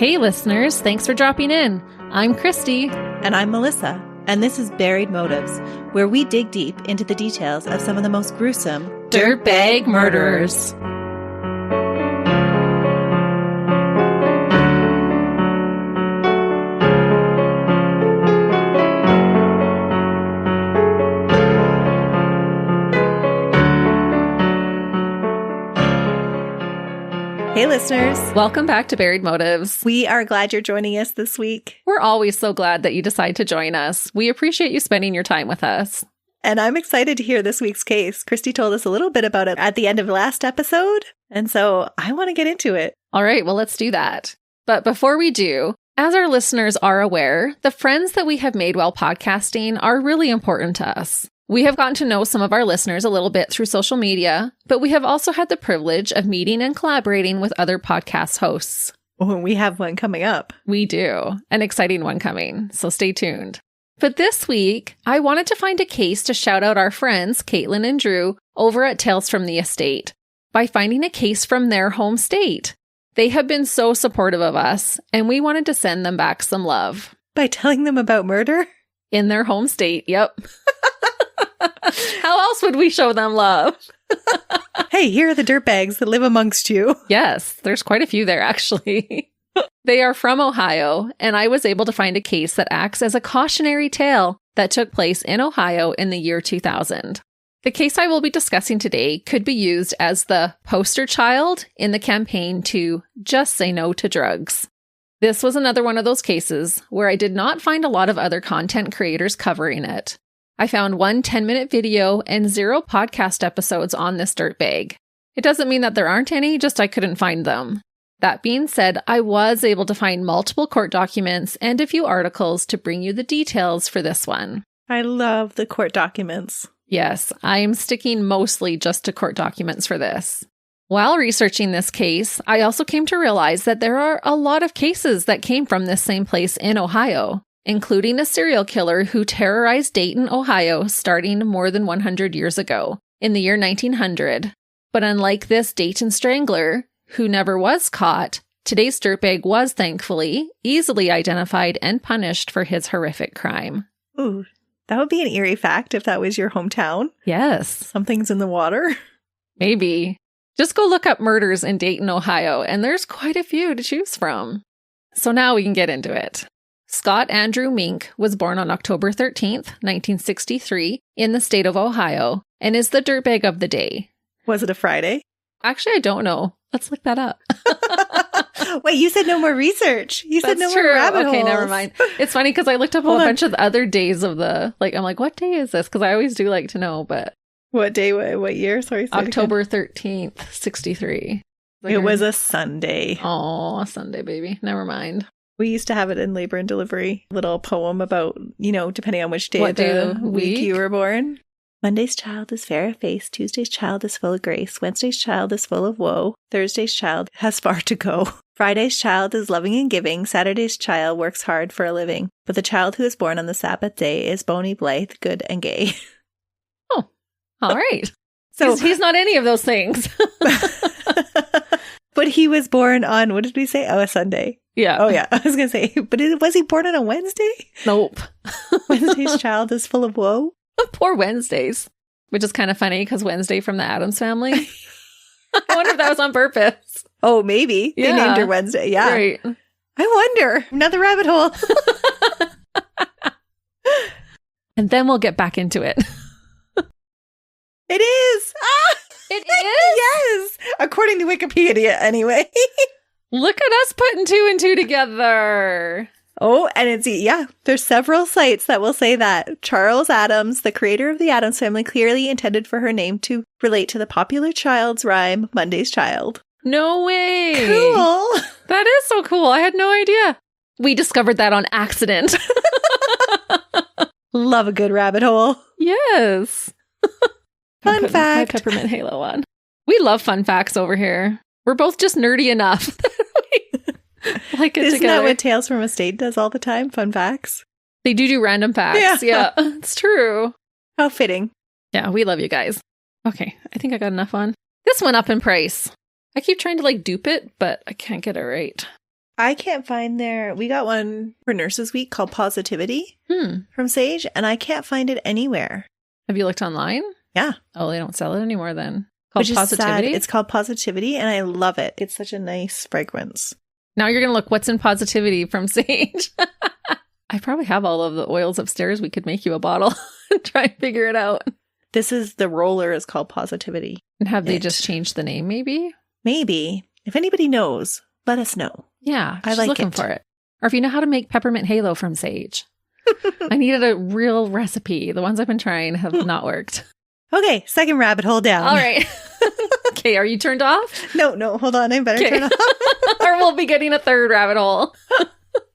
Hey listeners, thanks for dropping in. I'm Christy. And I'm Melissa. And this is Buried Motives, where we dig deep into the details of some of the most gruesome dirtbag murderers. Hey listeners. Welcome back to Buried Motives. We are glad you're joining us this week. We're always so glad that you decide to join us. We appreciate you spending your time with us. And I'm excited to hear this week's case. Christy told us a little bit about it at the end of the last episode, and so I want to get into it. All right, well, let's do that. But before we do, as our listeners are aware, the friends that we have made while podcasting are really important to us. We have gotten to know some of our listeners a little bit through social media, but we have also had the privilege of meeting and collaborating with other podcast hosts. Oh, we have one coming up. We do. An exciting one coming, so stay tuned. But this week, I wanted to find a case to shout out our friends, Caitlin and Drew, over at Tales from the Estate, by finding a case from their home state. They have been so supportive of us, and we wanted to send them back some love. By telling them about murder? In their home state, yep. How else would we show them love? Hey, here are the dirtbags that live amongst you. Yes, there's quite a few there, actually. They are from Ohio, and I was able to find a case that acts as a cautionary tale that took place in Ohio in the year 2000. The case I will be discussing today could be used as the poster child in the campaign to just say no to drugs. This was another one of those cases where I did not find a lot of other content creators covering it. I found one 10-minute video and 0 podcast episodes on this dirtbag. It doesn't mean that there aren't any, just I couldn't find them. That being said, I was able to find multiple court documents and a few articles to bring you the details for this one. I love the court documents. Yes, I am sticking mostly just to court documents for this. While researching this case, I also came to realize that there are a lot of cases that came from this same place in Ohio, including a serial killer who terrorized Dayton, Ohio, starting more than 100 years ago, in the year 1900. But unlike this Dayton strangler, who never was caught, today's dirtbag was, thankfully, easily identified and punished for his horrific crime. Ooh, that would be an eerie fact if that was your hometown. Yes. Something's in the water. Maybe. Just go look up murders in Dayton, Ohio, and there's quite a few to choose from. So now we can get into it. Scott Andrew Mink was born on October 13th, 1963, in the state of Ohio, and is the dirtbag of the day. Was it a Friday? Actually, I don't know. Let's look that up. Wait, you said no more research. You said no more rabbit holes. Okay, never mind. It's funny because I looked up a bunch of the other days of the, I'm like, what day is this? Because I always do like to know, but. What day, what year? Sorry. October 13th, 63. It was a Sunday. Oh, Sunday, baby. Never mind. We used to have it in labor and delivery, little poem about, depending on which day of the week you were born. Monday's child is fair of face, Tuesday's child is full of grace, Wednesday's child is full of woe, Thursday's child has far to go. Friday's child is loving and giving, Saturday's child works hard for a living, but the child who is born on the Sabbath day is bony, blithe, good, and gay. Oh, all right. So he's not any of those things. But he was born on, what did we say? Oh, a Sunday. Yeah. Oh, yeah. I was going to say, but was he born on a Wednesday? Nope. Wednesday's child is full of woe. Poor Wednesdays. Which is kind of funny because Wednesday from the Addams Family. I wonder if that was on purpose. Oh, maybe. Yeah. They named her Wednesday. Yeah. Right. I wonder. Another rabbit hole. And then we'll get back into it. It is. Ah! It is? Yes. According to Wikipedia, anyway. Look at us putting 2 and 2 together. Oh, and there's several sites that will say that Charles Addams, the creator of the Addams Family, clearly intended for her name to relate to the popular child's rhyme, Monday's Child. No way. Cool. That is so cool. I had no idea. We discovered that on accident. Love a good rabbit hole. Yes. Fun fact. My peppermint halo on. We love fun facts over here. We're both just nerdy enough. Like it Isn't together. that what Tales from a State does all the time? Fun facts? They do random facts. Yeah, it's true. How fitting. Yeah, we love you guys. Okay, I think I got enough on. This went up in price. I keep trying to dupe it, but I can't get it right. I can't find we got one for Nurses Week called Positivity from Sage, and I can't find it anywhere. Have you looked online? Yeah. Oh, they don't sell it anymore then. Called Which Positivity? Is sad. It's called Positivity, and I love it. It's such a nice fragrance. Now you're going to look what's in Positivity from Sage. I probably have all of the oils upstairs. We could make you a bottle and try and figure it out. The roller is called Positivity. And have they just changed the name maybe? Maybe. If anybody knows, let us know. Yeah, I like looking for it. Or if you know how to make peppermint halo from Sage. I needed a real recipe. The ones I've been trying have not worked. Okay, second rabbit hole down. All right. Okay, are you turned off? No, hold on. I better turn off. Or we'll be getting a third rabbit hole.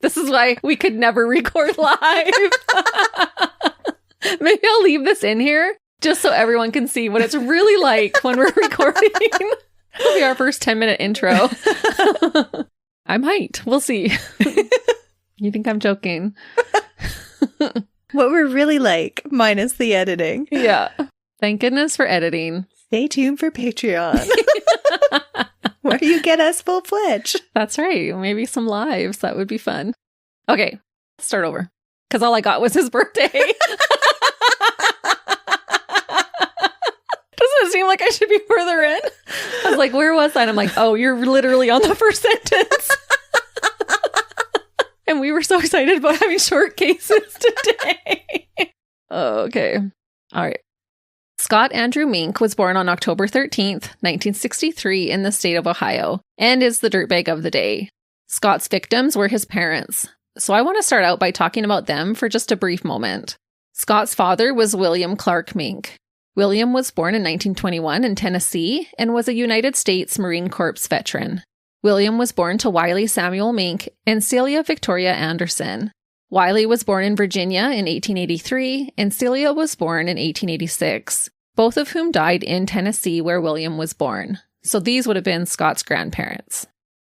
This is why we could never record live. Maybe I'll leave this in here just so everyone can see what it's really like when we're recording. It'll be our first 10-minute intro. I might. We'll see. You think I'm joking? What we're really like, minus the editing. Yeah. Thank goodness for editing. Stay tuned for Patreon, where you get us full-fledged. That's right. Maybe some lives. That would be fun. Okay. Let's start over. Because all I got was his birthday. Doesn't it seem like I should be further in? I was like, where was I? And I'm like, oh, you're literally on the first sentence. And we were so excited about having short cases today. Okay. All right. Scott Andrew Mink was born on October 13th, 1963 in the state of Ohio, and is the dirtbag of the day. Scott's victims were his parents. So I want to start out by talking about them for just a brief moment. Scott's father was William Clark Mink. William was born in 1921 in Tennessee and was a United States Marine Corps veteran. William was born to Wiley Samuel Mink and Celia Victoria Anderson. Wiley was born in Virginia in 1883, and Celia was born in 1886, both of whom died in Tennessee where William was born. So these would have been Scott's grandparents.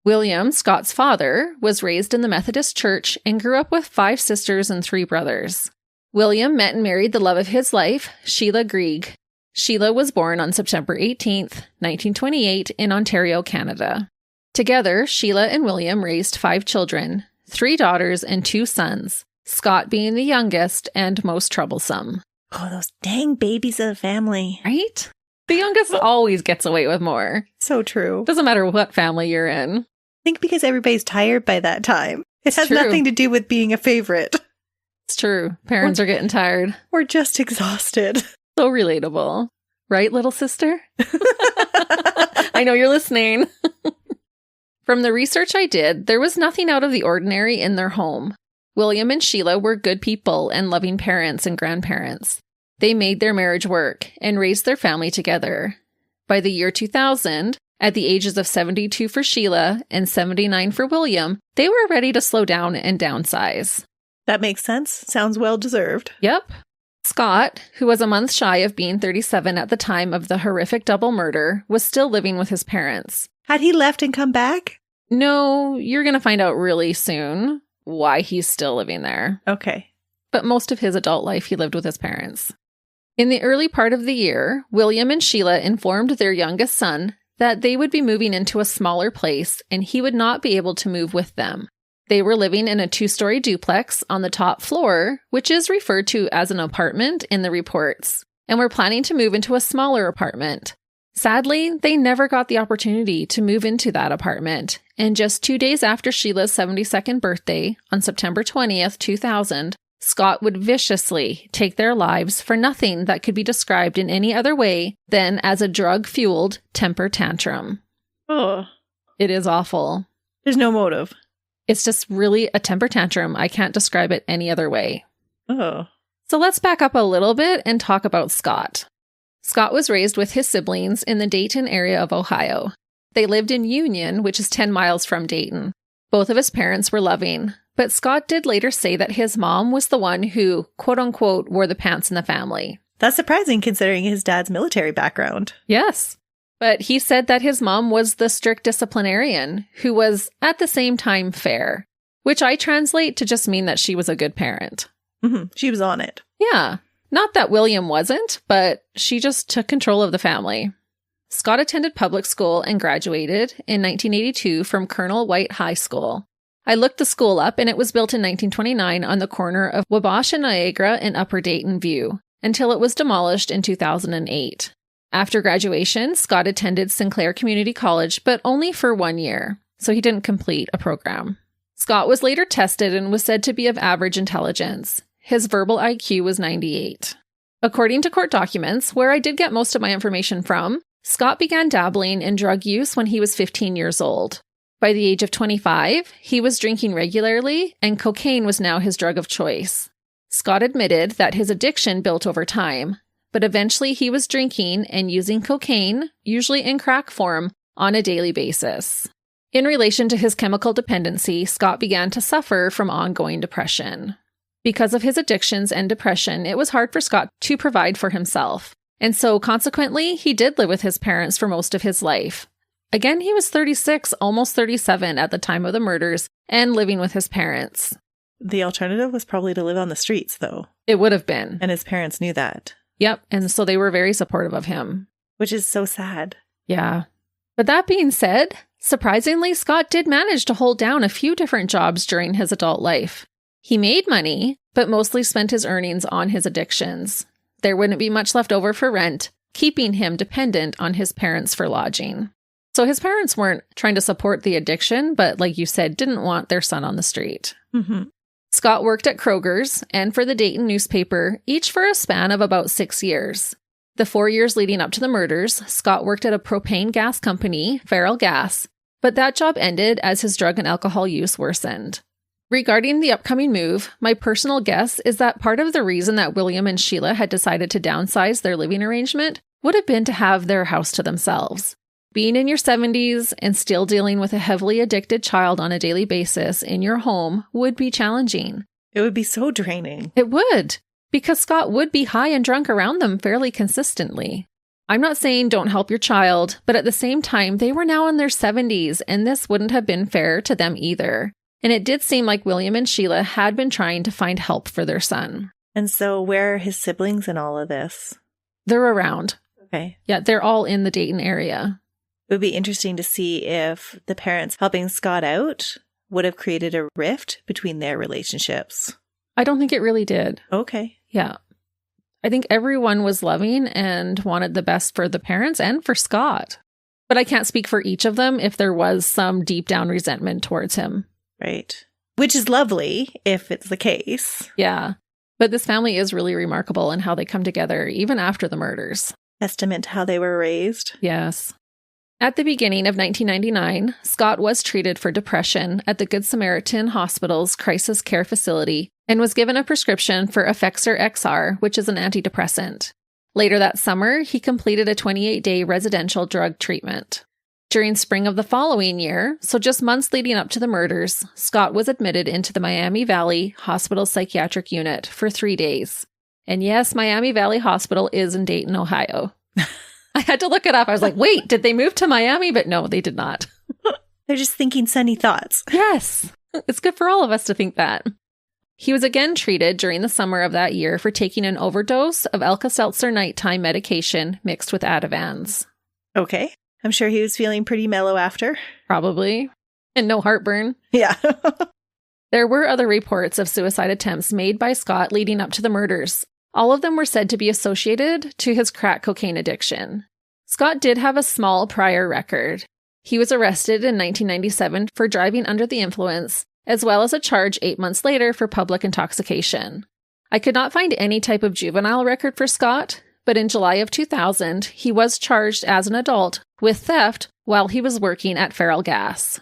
William, Scott's father, was raised in the Methodist Church and grew up with 5 sisters and 3 brothers. William met and married the love of his life, Sheila Grieg. Sheila was born on September 18th, 1928 in Ontario, Canada. Together, Sheila and William raised 5 children, 3 daughters and 2 sons, Scott being the youngest and most troublesome. Oh, those dang babies of the family. Right? The youngest always gets away with more. So true. Doesn't matter what family you're in. I think because everybody's tired by that time. It has nothing to do with being a favorite. It's true. Parents are getting tired. We're just exhausted. So relatable. Right, little sister? I know you're listening. From the research I did, there was nothing out of the ordinary in their home. William and Sheila were good people and loving parents and grandparents. They made their marriage work and raised their family together. By the year 2000, at the ages of 72 for Sheila and 79 for William, they were ready to slow down and downsize. That makes sense. Sounds well deserved. Yep. Scott, who was a month shy of being 37 at the time of the horrific double murder, was still living with his parents. Had he left and come back? No, you're going to find out really soon why he's still living there. Okay. But most of his adult life, he lived with his parents. In the early part of the year, William and Sheila informed their youngest son that they would be moving into a smaller place and he would not be able to move with them. They were living in a 2-story duplex on the top floor, which is referred to as an apartment in the reports, and were planning to move into a smaller apartment. Sadly, they never got the opportunity to move into that apartment, and just 2 days after Sheila's 72nd birthday, on September 20th, 2000, Scott would viciously take their lives for nothing that could be described in any other way than as a drug-fueled temper tantrum. Oh. It is awful. There's no motive. It's just really a temper tantrum. I can't describe it any other way. Oh. So let's back up a little bit and talk about Scott. Scott was raised with his siblings in the Dayton area of Ohio. They lived in Union, which is 10 miles from Dayton. Both of his parents were loving, but Scott did later say that his mom was the one who, quote-unquote, wore the pants in the family. That's surprising considering his dad's military background. Yes. But he said that his mom was the strict disciplinarian who was, at the same time, fair, which I translate to just mean that she was a good parent. Mm-hmm. She was on it. Yeah. Not that William wasn't, but she just took control of the family. Scott attended public school and graduated in 1982 from Colonel White High School. I looked the school up, and it was built in 1929 on the corner of Wabash and Niagara in Upper Dayton View, until it was demolished in 2008. After graduation, Scott attended Sinclair Community College, but only for 1 year, so he didn't complete a program. Scott was later tested and was said to be of average intelligence. His verbal IQ was 98. According to court documents, where I did get most of my information from, Scott began dabbling in drug use when he was 15 years old. By the age of 25, he was drinking regularly, and cocaine was now his drug of choice. Scott admitted that his addiction built over time, but eventually he was drinking and using cocaine, usually in crack form, on a daily basis. In relation to his chemical dependency, Scott began to suffer from ongoing depression. Because of his addictions and depression, it was hard for Scott to provide for himself, and so consequently, he did live with his parents for most of his life. Again, he was 36, almost 37 at the time of the murders, and living with his parents. The alternative was probably to live on the streets, though. It would have been. And his parents knew that. Yep, and so they were very supportive of him. Which is so sad. Yeah. But that being said, surprisingly, Scott did manage to hold down a few different jobs during his adult life. He made money, but mostly spent his earnings on his addictions. There wouldn't be much left over for rent, keeping him dependent on his parents for lodging. So his parents weren't trying to support the addiction, but like you said, didn't want their son on the street. Mm-hmm. Scott worked at Kroger's and for the Dayton newspaper, each for a span of about 6 years. The 4 years leading up to the murders, Scott worked at a propane gas company, Feral Gas, but that job ended as his drug and alcohol use worsened. Regarding the upcoming move, my personal guess is that part of the reason that William and Sheila had decided to downsize their living arrangement would have been to have their house to themselves. Being in your 70s and still dealing with a heavily addicted child on a daily basis in your home would be challenging. It would be so draining. It would, because Scott would be high and drunk around them fairly consistently. I'm not saying don't help your child, but at the same time, they were now in their 70s, and this wouldn't have been fair to them either. And it did seem like William and Sheila had been trying to find help for their son. And so where are his siblings in all of this? They're around. Okay. Yeah, they're all in the Dayton area. It would be interesting to see if the parents helping Scott out would have created a rift between their relationships. I don't think it really did. Okay. Yeah. I think everyone was loving and wanted the best for the parents and for Scott. But I can't speak for each of them if there was some deep down resentment towards him. Right. Which is lovely if it's the case. Yeah. But this family is really remarkable in how they come together even after the murders. Testament to how they were raised. Yes. At the beginning of 1999, Scott was treated for depression at the Good Samaritan Hospital's crisis care facility and was given a prescription for Effexor XR, which is an antidepressant. Later that summer, he completed a 28-day residential drug treatment. During spring of the following year, so just months leading up to the murders, Scott was admitted into the Miami Valley Hospital Psychiatric Unit for 3 days. And yes, Miami Valley Hospital is in Dayton, Ohio. I had to look it up. I was like, wait, did they move to Miami? But no, they did not. They're just thinking sunny thoughts. Yes. It's good for all of us to think that. He was again treated during the summer of that year for taking an overdose of Alka-Seltzer nighttime medication mixed with Ativans. Okay. I'm sure he was feeling pretty mellow after. Probably. And no heartburn. Yeah. There were other reports of suicide attempts made by Scott leading up to the murders. All of them were said to be associated to his crack cocaine addiction. Scott did have a small prior record. He was arrested in 1997 for driving under the influence, as well as a charge 8 months later for public intoxication. I could not find any type of juvenile record for Scott, but in July of 2000, he was charged as an adult with theft while he was working at Feral Gas.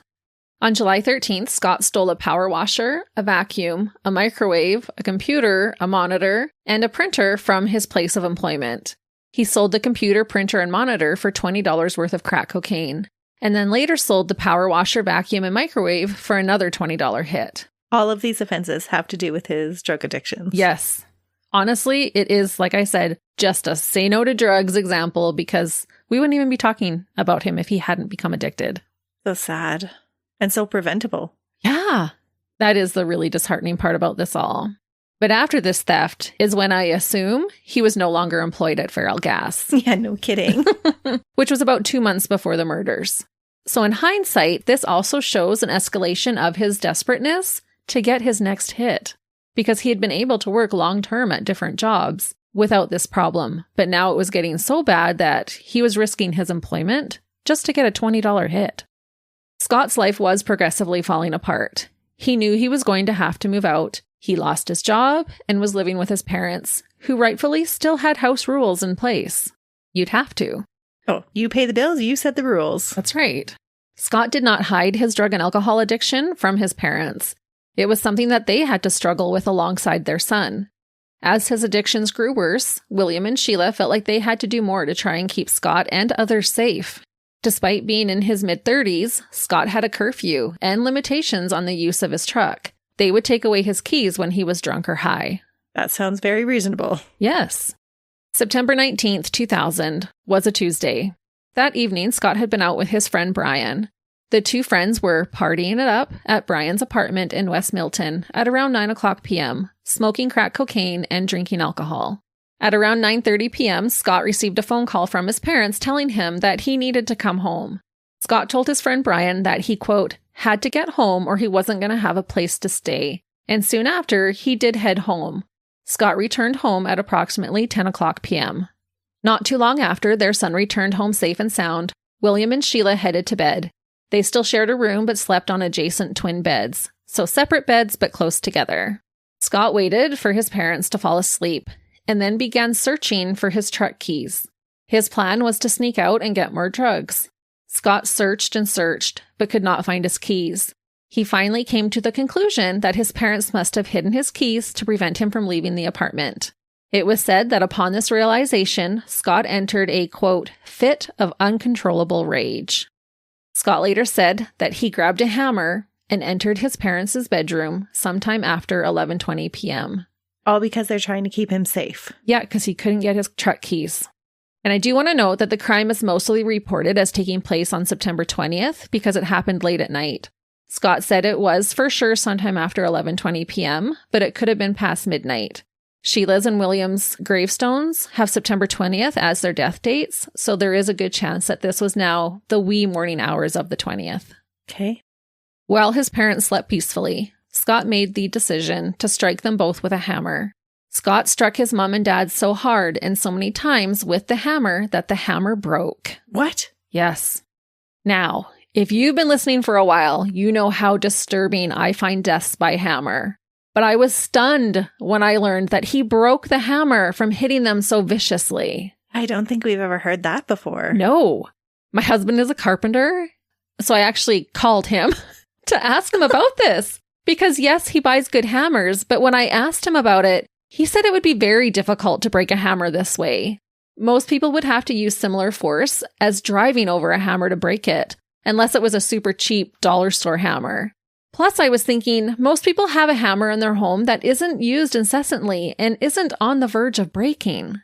On July 13th, Scott stole a power washer, a vacuum, a microwave, a computer, a monitor, and a printer from his place of employment. He sold the computer, printer, and monitor for $20 worth of crack cocaine, and then later sold the power washer, vacuum, and microwave for another $20 hit. All of these offenses have to do with his drug addictions. Yes. Honestly, it is, like I said, just a say no to drugs example because we wouldn't even be talking about him if he hadn't become addicted. So sad. And so preventable. Yeah. That is the really disheartening part about this all. But after this theft is when I assume he was no longer employed at Feral Gas. Yeah, no kidding. Which was about 2 months before the murders. So in hindsight, this also shows an escalation of his desperateness to get his next hit, because he had been able to work long-term at different jobs without this problem, but now it was getting so bad that he was risking his employment just to get a $20 hit. Scott's life was progressively falling apart. He knew he was going to have to move out. He lost his job and was living with his parents, who rightfully still had house rules in place. You'd have to. Oh, you pay the bills, you set the rules. That's right. Scott did not hide his drug and alcohol addiction from his parents. It was something that they had to struggle with alongside their son. As his addictions grew worse, William and Sheila felt like they had to do more to try and keep Scott and others safe. Despite being in his mid-30s, Scott had a curfew and limitations on the use of his truck. They would take away his keys when he was drunk or high. That sounds very reasonable. Yes. September 19th, 2000 was a Tuesday. That evening, Scott had been out with his friend Brian. The two friends were partying it up at Brian's apartment in West Milton at around 9 o'clock p.m., smoking crack cocaine and drinking alcohol. At around 9:30 p.m., Scott received a phone call from his parents telling him that he needed to come home. Scott told his friend Brian that he, quote, had to get home or he wasn't going to have a place to stay. And soon after, he did head home. Scott returned home at approximately 10 o'clock p.m. Not too long after, their son returned home safe and sound. William and Sheila headed to bed. They still shared a room but slept on adjacent twin beds, so separate beds but close together. Scott waited for his parents to fall asleep and then began searching for his truck keys. His plan was to sneak out and get more drugs. Scott searched and searched, but could not find his keys. He finally came to the conclusion that his parents must have hidden his keys to prevent him from leaving the apartment. It was said that upon this realization, Scott entered a, quote, fit of uncontrollable rage. Scott later said that he grabbed a hammer and entered his parents' bedroom sometime after 11:20 p.m. All because they're trying to keep him safe. Yeah, because he couldn't get his truck keys. And I do want to note that the crime is mostly reported as taking place on September 20th because it happened late at night. Scott said it was for sure sometime after 11:20 p.m., but it could have been past midnight. Sheila's and William's gravestones have September 20th as their death dates, so there is a good chance that this was now the wee morning hours of the 20th. Okay. While his parents slept peacefully, Scott made the decision to strike them both with a hammer. Scott struck his mom and dad so hard and so many times with the hammer that the hammer broke. What? Yes. Now, if you've been listening for a while, you know how disturbing I find deaths by hammer. But I was stunned when I learned that he broke the hammer from hitting them so viciously. I don't think we've ever heard that before. No. My husband is a carpenter, so I actually called him to ask him about this. Because yes, he buys good hammers, but when I asked him about it, he said it would be very difficult to break a hammer this way. Most people would have to use similar force as driving over a hammer to break it, unless it was a super cheap dollar store hammer. Plus, I was thinking, most people have a hammer in their home that isn't used incessantly and isn't on the verge of breaking.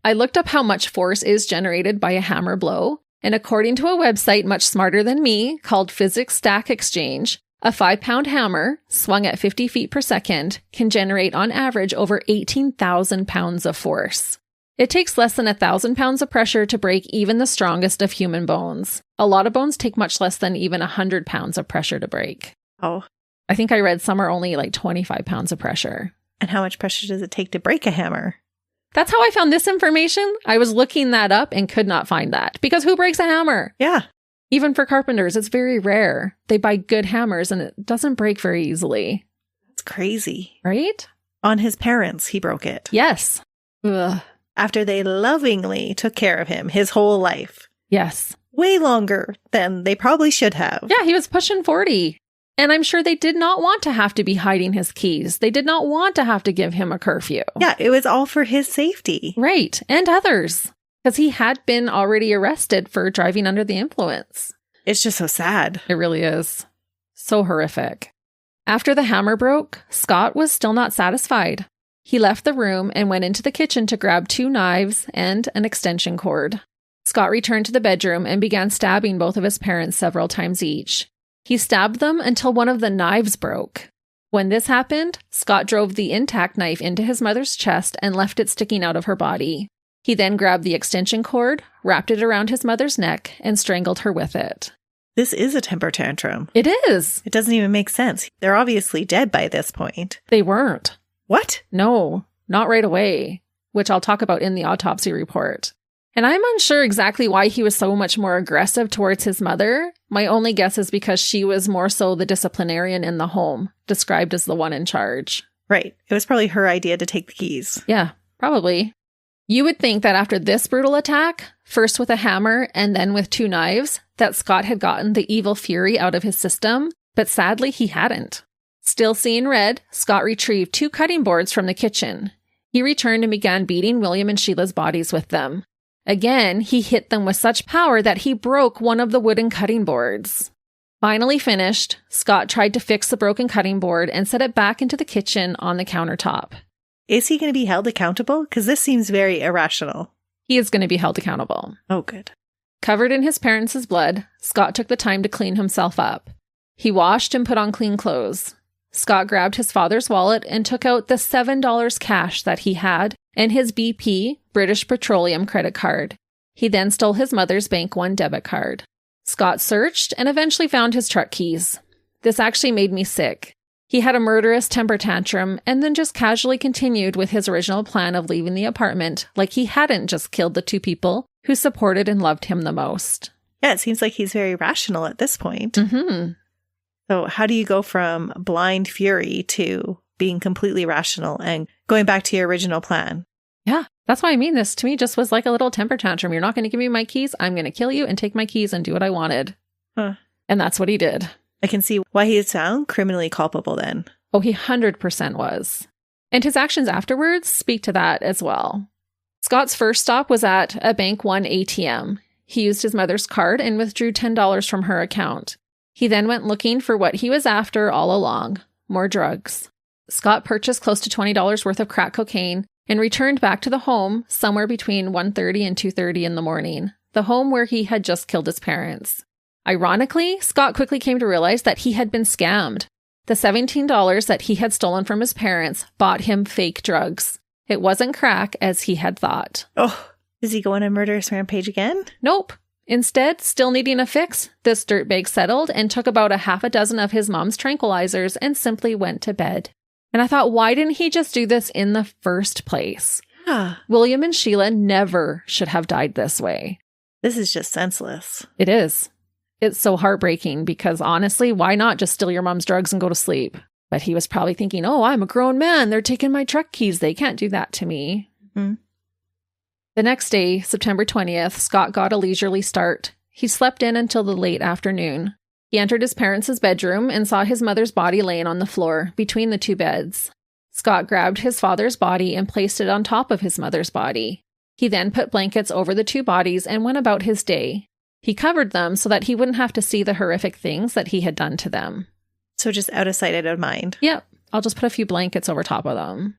I looked up how much force is generated by a hammer blow, and according to a website much smarter than me called Physics Stack Exchange, a 5-pound hammer, swung at 50 feet per second, can generate on average over 18,000 pounds of force. It takes less than 1,000 pounds of pressure to break even the strongest of human bones. A lot of bones take much less than even 100 pounds of pressure to break. Oh. I think I read some are only like 25 pounds of pressure. And how much pressure does it take to break a hammer? That's how I found this information. I was looking that up and could not find that. Because who breaks a hammer? Yeah. Even for carpenters, it's very rare. They buy good hammers and it doesn't break very easily. That's crazy. Right? On his parents, he broke it. Yes. Ugh. After they lovingly took care of him his whole life. Yes. Way longer than they probably should have. Yeah, he was pushing 40. And I'm sure they did not want to have to be hiding his keys. They did not want to have to give him a curfew. Yeah, it was all for his safety. Right. And others. Because he had been already arrested for driving under the influence. It's just so sad. It really is. So horrific. After the hammer broke, Scott was still not satisfied. He left the room and went into the kitchen to grab 2 knives and an extension cord. Scott returned to the bedroom and began stabbing both of his parents several times each. He stabbed them until one of the knives broke. When this happened, Scott drove the intact knife into his mother's chest and left it sticking out of her body. He then grabbed the extension cord, wrapped it around his mother's neck, and strangled her with it. This is a temper tantrum. It is. It doesn't even make sense. They're obviously dead by this point. They weren't. What? No, not right away, which I'll talk about in the autopsy report. And I'm unsure exactly why he was so much more aggressive towards his mother. My only guess is because she was more so the disciplinarian in the home, described as the one in charge. Right. It was probably her idea to take the keys. Yeah, probably. You would think that after this brutal attack, first with a hammer and then with 2 knives, that Scott had gotten the evil fury out of his system, but sadly he hadn't. Still seeing red, Scott retrieved 2 cutting boards from the kitchen. He returned and began beating William and Sheila's bodies with them. Again, he hit them with such power that he broke one of the wooden cutting boards. Finally finished, Scott tried to fix the broken cutting board and set it back into the kitchen on the countertop. Is he going to be held accountable? Because this seems very irrational. He is going to be held accountable. Oh, good. Covered in his parents' blood, Scott took the time to clean himself up. He washed and put on clean clothes. Scott grabbed his father's wallet and took out the $7 cash that he had and his BP, British Petroleum credit card. He then stole his mother's Bank One debit card. Scott searched and eventually found his truck keys. This actually made me sick. He had a murderous temper tantrum and then just casually continued with his original plan of leaving the apartment like he hadn't just killed the 2 people who supported and loved him the most. Yeah, it seems like he's very rational at this point. Mm-hmm. So how do you go from blind fury to being completely rational and going back to your original plan? Yeah, that's why I mean this to me just was like a little temper tantrum. You're not going to give me my keys. I'm going to kill you and take my keys and do what I wanted. Huh. And that's what he did. I can see why he'd sound criminally culpable then. Oh, he 100% was. And his actions afterwards speak to that as well. Scott's first stop was at a Bank One ATM. He used his mother's card and withdrew $10 from her account. He then went looking for what he was after all along, more drugs. Scott purchased close to $20 worth of crack cocaine and returned back to the home somewhere between 1:30 and 2:30 in the morning, the home where he had just killed his parents. Ironically, Scott quickly came to realize that he had been scammed. The $17 that he had stolen from his parents bought him fake drugs. It wasn't crack as he had thought. Oh, is he going on a murderous rampage again? Nope. Instead, still needing a fix, this dirtbag settled and took about a half a dozen of his mom's tranquilizers and simply went to bed. And I thought, why didn't he just do this in the first place? Ah, William and Sheila never should have died this way. this is just senseless. It is. It's so heartbreaking because honestly, why not just steal your mom's drugs and go to sleep? But he was probably thinking, oh, I'm a grown man. They're taking my truck keys. They can't do that to me. Mm-hmm. The next day, September 20th, Scott got a leisurely start. He slept in until the late afternoon. He entered his parents' bedroom and saw his mother's body laying on the floor between the 2 beds. Scott grabbed his father's body and placed it on top of his mother's body. He then put blankets over the 2 bodies and went about his day. He covered them so that he wouldn't have to see the horrific things that he had done to them. So just out of sight, out of mind. Yep, I'll just put a few blankets over top of them.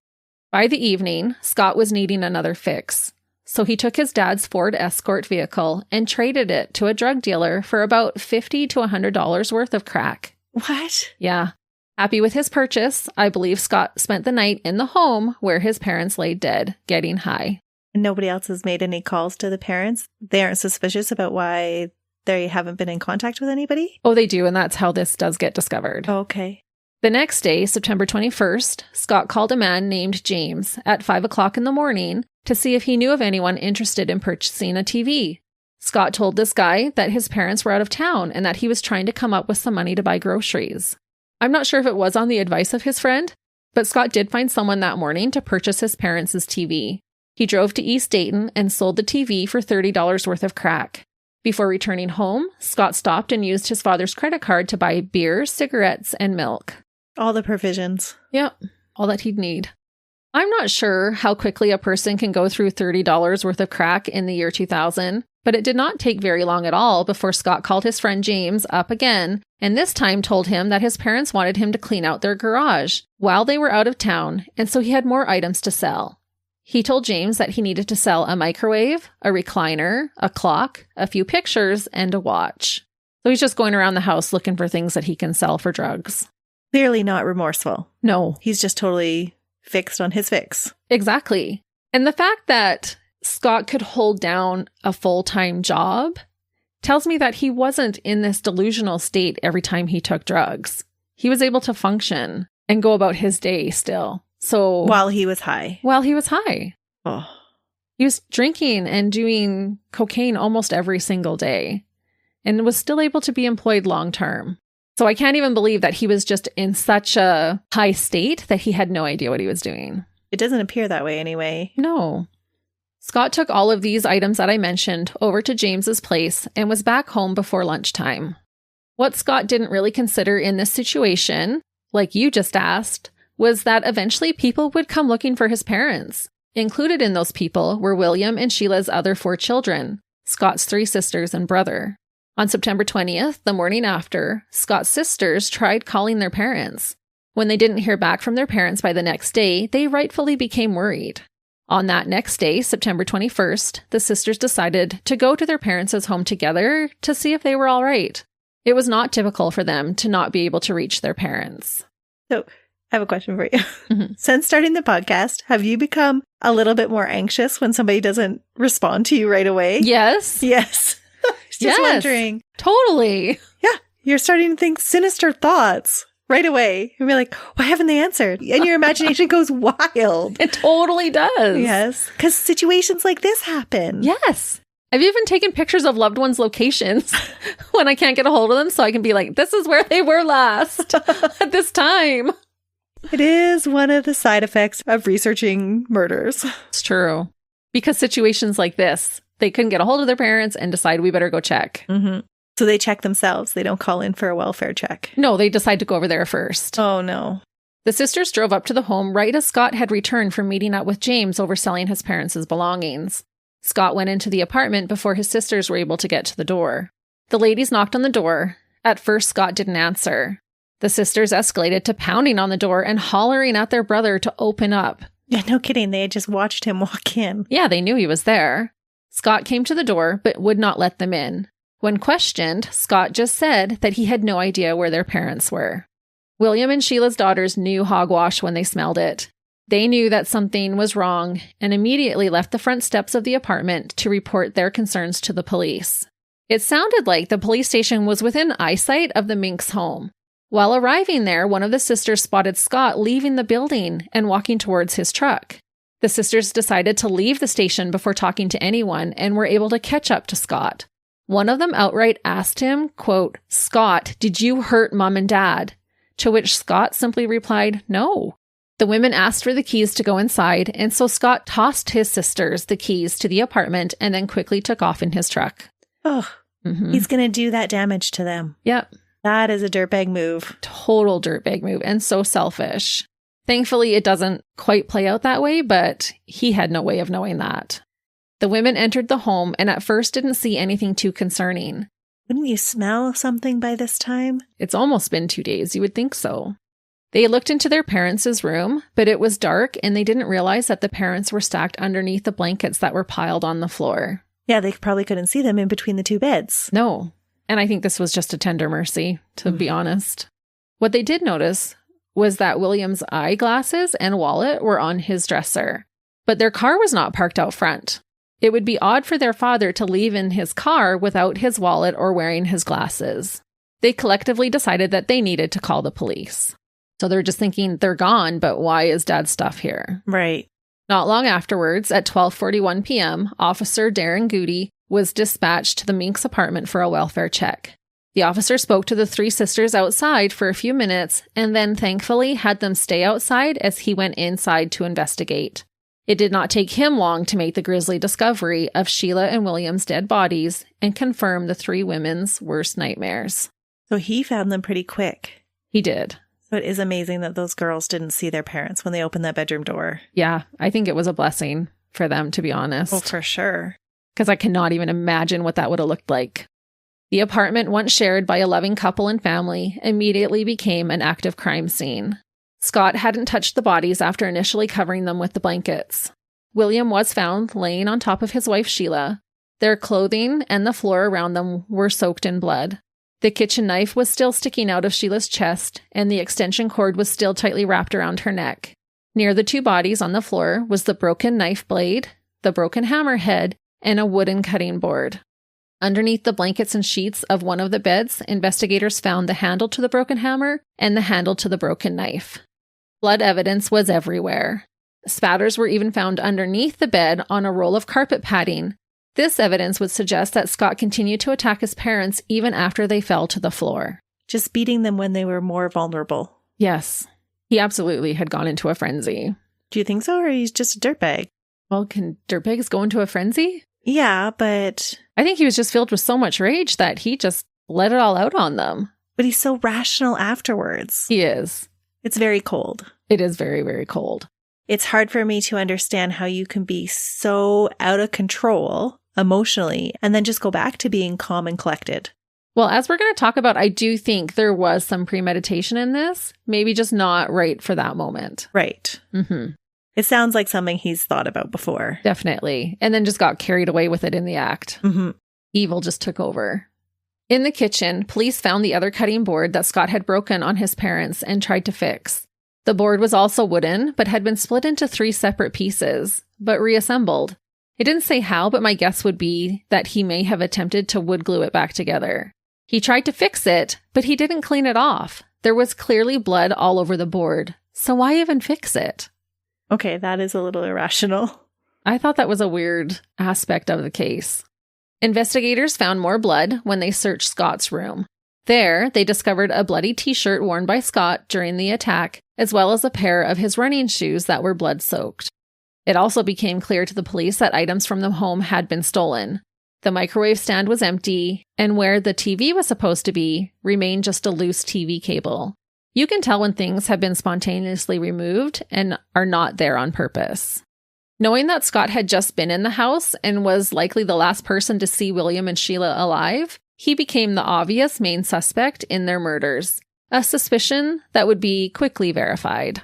By the evening, Scott was needing another fix. So he took his dad's Ford Escort vehicle and traded it to a drug dealer for about $50 to $100 worth of crack. What? Yeah. Happy with his purchase, I believe Scott spent the night in the home where his parents lay dead, getting high. And nobody else has made any calls to the parents? They aren't suspicious about why they haven't been in contact with anybody? Oh, they do, and that's how this does get discovered. Oh, okay. The next day, September 21st, Scott called a man named James at 5 o'clock in the morning to see if he knew of anyone interested in purchasing a TV. Scott told this guy that his parents were out of town and that he was trying to come up with some money to buy groceries. I'm not sure if it was on the advice of his friend, but Scott did find someone that morning to purchase his parents' TV. He drove to East Dayton and sold the TV for $30 worth of crack. Before returning home, Scott stopped and used his father's credit card to buy beer, cigarettes, and milk. All the provisions. Yep, all that he'd need. I'm not sure how quickly a person can go through $30 worth of crack in the year 2000, but it did not take very long at all before Scott called his friend James up again, and this time told him that his parents wanted him to clean out their garage while they were out of town, and so he had more items to sell. He told James that he needed to sell a microwave, a recliner, a clock, a few pictures, and a watch. So he's just going around the house looking for things that he can sell for drugs. Clearly not remorseful. No. He's just totally fixed on his fix. Exactly. And the fact that Scott could hold down a full-time job tells me that he wasn't in this delusional state every time he took drugs. He was able to function and go about his day still. So while he was high. Oh. He was drinking and doing cocaine almost every single day and was still able to be employed long term. So I can't even believe that he was just in such a high state that he had no idea what he was doing. It doesn't appear that way anyway. No. Scott took all of these items that I mentioned over to James's place and was back home before lunchtime. What Scott didn't really consider in this situation, like you just asked, was that eventually people would come looking for his parents. Included in those people were William and Sheila's other 4 children, Scott's 3 sisters and brother. On September 20th, the morning after, Scott's sisters tried calling their parents. When they didn't hear back from their parents by the next day, they rightfully became worried. On that next day, September 21st, the sisters decided to go to their parents' home together to see if they were all right. It was not typical for them to not be able to reach their parents. So, I have a question for you. Mm-hmm. Since starting the podcast, have you become a little bit more anxious when somebody doesn't respond to you right away? Yes. Yes. Just wondering. Totally. Yeah. You're starting to think sinister thoughts right away. You'll be like, why haven't they answered? And your imagination goes wild. It totally does. Yes. Because situations like this happen. Yes. I've even taken pictures of loved ones' locations when I can't get a hold of them so I can be like, this is where they were last at this time. It is one of the side effects of researching murders. It's true. Because situations like this, they couldn't get a hold of their parents and decide we better go check. Mm-hmm. So they check themselves. They don't call in for a welfare check. No, they decide to go over there first. Oh, no. The sisters drove up to the home right as Scott had returned from meeting up with James over selling his parents' belongings. Scott went into the apartment before his sisters were able to get to the door. The ladies knocked on the door. At first, Scott didn't answer. The sisters escalated to pounding on the door and hollering at their brother to open up. Yeah, no kidding. They had just watched him walk in. Yeah, they knew he was there. Scott came to the door, but would not let them in. When questioned, Scott just said that he had no idea where their parents were. William and Sheila's daughters knew hogwash when they smelled it. They knew that something was wrong and immediately left the front steps of the apartment to report their concerns to the police. It sounded like the police station was within eyesight of the Mink's home. While arriving there, one of the sisters spotted Scott leaving the building and walking towards his truck. The sisters decided to leave the station before talking to anyone and were able to catch up to Scott. One of them outright asked him, quote, "Scott, did you hurt Mom and Dad?" To which Scott simply replied, "No." The women asked for the keys to go inside, and so Scott tossed his sisters the keys to the apartment and then quickly took off in his truck. Oh, He's going to do that damage to them. Yep. That is a dirtbag move. Total dirtbag move, and so selfish. Thankfully, it doesn't quite play out that way, but he had no way of knowing that. The women entered the home and at first didn't see anything too concerning. Wouldn't you smell something by this time? It's almost been 2 days. You would think so. They looked into their parents' room, but it was dark and they didn't realize that the parents were stacked underneath the blankets that were piled on the floor. Yeah, they probably couldn't see them in between the 2 beds. No. And I think this was just a tender mercy, to be honest. What they did notice was that William's eyeglasses and wallet were on his dresser, but their car was not parked out front. It would be odd for their father to leave in his car without his wallet or wearing his glasses. They collectively decided that they needed to call the police. So they're just thinking, they're gone, but why is Dad's stuff here? Right. Not long afterwards, at 12:41 p.m., Officer Darren Goody was dispatched to the Mink's apartment for a welfare check. The officer spoke to the 3 sisters outside for a few minutes and then thankfully had them stay outside as he went inside to investigate. It did not take him long to make the grisly discovery of Sheila and William's dead bodies and confirm the 3 women's worst nightmares. So he found them pretty quick. He did. So it is amazing that those girls didn't see their parents when they opened that bedroom door. Yeah, I think it was a blessing for them, to be honest. Oh, for sure. Because I cannot even imagine what that would have looked like. The apartment, once shared by a loving couple and family, immediately became an active crime scene. Scott hadn't touched the bodies after initially covering them with the blankets. William was found laying on top of his wife Sheila. Their clothing and the floor around them were soaked in blood. The kitchen knife was still sticking out of Sheila's chest, and the extension cord was still tightly wrapped around her neck. Near the 2 bodies on the floor was the broken knife blade, the broken hammerhead, and a wooden cutting board. Underneath the blankets and sheets of one of the beds, investigators found the handle to the broken hammer and the handle to the broken knife. Blood evidence was everywhere. Spatters were even found underneath the bed on a roll of carpet padding. This evidence would suggest that Scott continued to attack his parents even after they fell to the floor. Just beating them when they were more vulnerable. Yes. He absolutely had gone into a frenzy. Do you think so, or he's just a dirtbag? Well, can dirtbags go into a frenzy? Yeah, but... I think he was just filled with so much rage that he just let it all out on them. But he's so rational afterwards. He is. It's very cold. It is very, very cold. It's hard for me to understand how you can be so out of control emotionally and then just go back to being calm and collected. Well, as we're going to talk about, I do think there was some premeditation in this. Maybe just not right for that moment. Right. Mm-hmm. It sounds like something he's thought about before. Definitely. And then just got carried away with it in the act. Mm-hmm. Evil just took over. In the kitchen, police found the other cutting board that Scott had broken on his parents and tried to fix. The board was also wooden, but had been split into 3 separate pieces, but reassembled. It didn't say how, but my guess would be that he may have attempted to wood glue it back together. He tried to fix it, but he didn't clean it off. There was clearly blood all over the board. So why even fix it? Okay, that is a little irrational. I thought that was a weird aspect of the case. Investigators found more blood when they searched Scott's room. There, they discovered a bloody t-shirt worn by Scott during the attack, as well as a pair of his running shoes that were blood-soaked. It also became clear to the police that items from the home had been stolen. The microwave stand was empty, and where the TV was supposed to be remained just a loose TV cable. You can tell when things have been spontaneously removed and are not there on purpose. Knowing that Scott had just been in the house and was likely the last person to see William and Sheila alive, he became the obvious main suspect in their murders, a suspicion that would be quickly verified.